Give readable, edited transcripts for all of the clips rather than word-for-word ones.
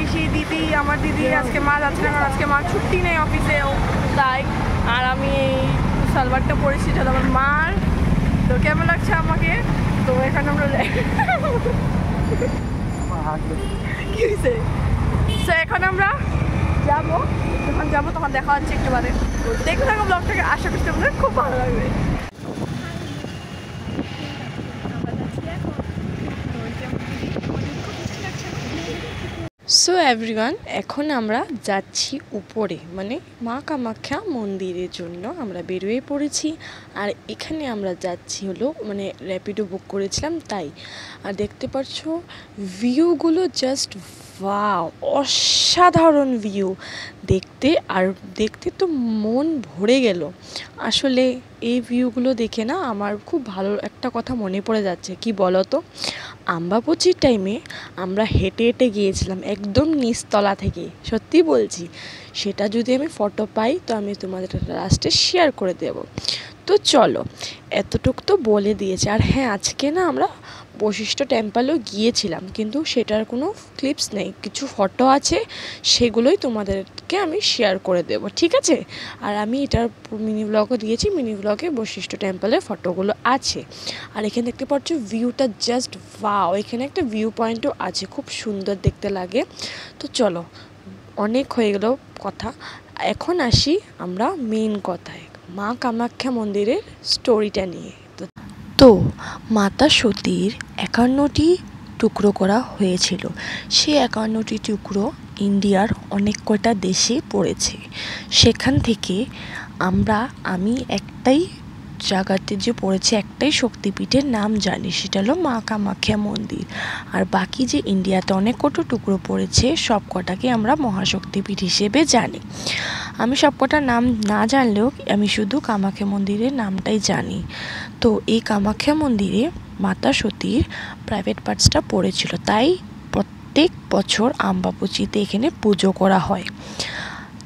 পিসি দিদি, আমার দিদি আজকে মা যাচ্ছে না, কারণ আজকে মা ছুটি নেই অফিসেও, তাই। আর আমি এই সালোয়ারটা পরেছি, এটা আমার মার। তো কেমন লাগছে আমাকে? তো এখানে আমরা কি হয়েছে? তো এখন আমরা যাবো, যখন যাবো তখন দেখা হচ্ছে একটু বাদে। দেখতে থাকো ব্লগটাকে, আশা করছি আপনাদের খুব ভালো লাগবে। সো এভরিওয়ান, এখন আমরা যাচ্ছি উপরে, মানে মা কামাখ্যা মন্দিরের জন্য আমরা বেরিয়ে পড়েছি। আর এখানে আমরা যাচ্ছি হলো মানে র্যাপিডো বুক করেছিলাম তাই। আর দেখতে পাচ্ছ ভিউগুলো জাস্ট ওয়াও, অসাধারণ ভিউ দেখতে। আর দেখতে তো মন ভরে গেল। আসলে এই ভিউগুলো দেখে না আমার খুব ভালো একটা কথা মনে পড়ে যাচ্ছে। কি বলো তো, আম্বাবুচির টাইমে আমরা হেঁটে হেঁটে গিয়েছিলাম একদম নিচতলা থেকে, সত্যি বলছি। সেটা যদি আমি ফটো পাই তো আমি তোমাদের লাস্টে শেয়ার করে দেব। তো চলো, এতটুকু তো বলে দিয়েছে। আর হ্যাঁ, আজকে না আমরা বশিষ্ঠ টেম্পলও গিয়েছিলাম, কিন্তু সেটার কোনো ক্লিপস নেই, কিছু ফটো আছে, সেগুলোই তোমাদেরকে আমি শেয়ার করে দেব, ঠিক আছে? আর আমি এটার মিনি ব্লগও দিয়েছি, মিনি ব্লগে বশিষ্ঠ টেম্পলের ফটোগুলো আছে। আর এখানে দেখতে পাচ্ছ ভিউটা জাস্ট ওয়াও, এখানে একটা ভিউ পয়েন্টও আছে, খুব সুন্দর দেখতে লাগে। তো চলো, অনেক হয়ে গেল কথা, এখন আসি আমরা মেইন কথায়, মা কামাখ্যা মন্দিরের স্টোরিটা নিয়ে। তো মাতা সতীর 51টি টুকরো করা হয়েছিল। সে 51টি টুকরো ইন্ডিয়ার অনেক কটা দেশে পড়েছে। সেখান থেকে আমি একটাই জায়গাতে যে পড়েছে, একটাই শক্তিপীঠের নাম জানি, সেটা হলো মা কামাখ্যা মন্দির। আর বাকি যে ইন্ডিয়াতে অনেক কটা টুকরো পড়েছে সব কটাকে আমরা মহাশক্তিপীঠ হিসেবে জানি। আমি সব কটার নাম না জানলেও আমি শুধু কামাখ্যা মন্দিরের নামটাই জানি। তো এই কামাখ্যা মন্দিরে মাতা সতীর প্রাইভেট পার্টসটা পড়েছিল, তাই প্রত্যেক বছর আম্বাবুচিতে এখানে পুজো করা হয়,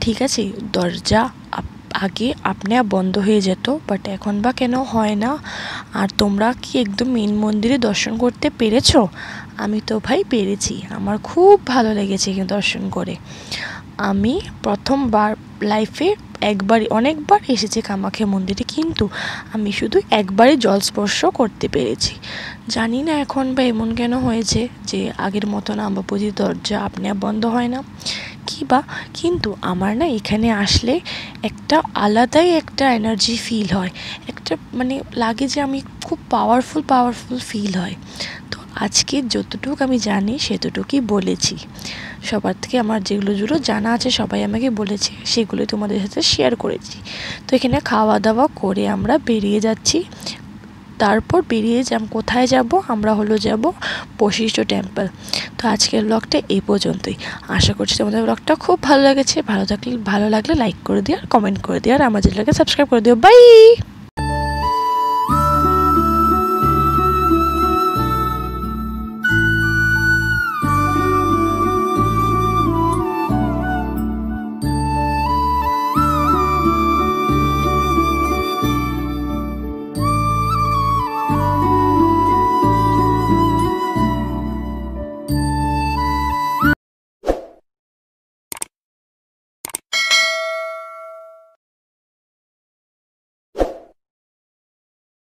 ঠিক আছে? দরজা আগে আপনি বন্ধ হয়ে যেত, বাট এখন বা কেন হয় না? আর তোমরা কি একদম মেন মন্দিরে দর্শন করতে পেরেছো? আমি তো ভাই পেরেছি, আমার খুব ভালো লেগেছে এখানে দর্শন করে। আমি প্রথমবার লাইফে অনেকবার এসেছি কামাখ্যা মন্দিরে, কিন্তু আমি শুধু একবারই জলস্পর্শ করতে পেরেছি। জানি না এখন বা এমন কেন হয়েছে যে আগের মতন আম্বাবুচির দরজা আপনি বন্ধ হয় না কি বা, কিন্তু আমার না এখানে আসলে একটা আলাদাই একটা এনার্জি ফিল হয়, একটা মানে লাগে যে আমি খুব পাওয়ারফুল ফিল হয়। তো আজকে যতটুকু আমি জানি সেতটুকুই বলেছি। সবার থেকে আমার যেগুলো জানা আছে সবাই আমাকে বলেছে, সেগুলোই তোমাদের সাথে শেয়ার করেছি। তো এখানে খাওয়া দাওয়া করে আমরা বেরিয়ে যাচ্ছি। তারপর কোথায় যাব? আমরা যাব বশিষ্ঠ টেম্পল। তো আজকের ব্লগটা এই পর্যন্তই। আশা করছি তোমাদের ব্লগটা খুব ভালো লেগেছে। ভালো লাগলে লাইক করে দিও, আর কমেন্ট করে দিও, আর আমার চ্যানেলটাকে সাবস্ক্রাইব করে দিও। বাই।